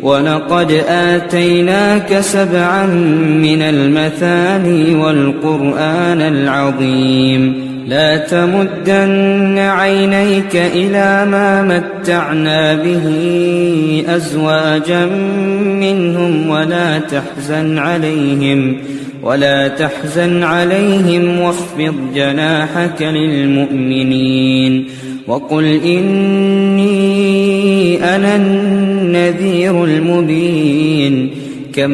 ولقد آتيناك 7 من المثاني والقرآن العظيم لا تمدن عينيك إلى ما متعنا به أزواجا منهم ولا تحزن عليهم واخفض جناحك للمؤمنين وقل إني أنا النذير المبين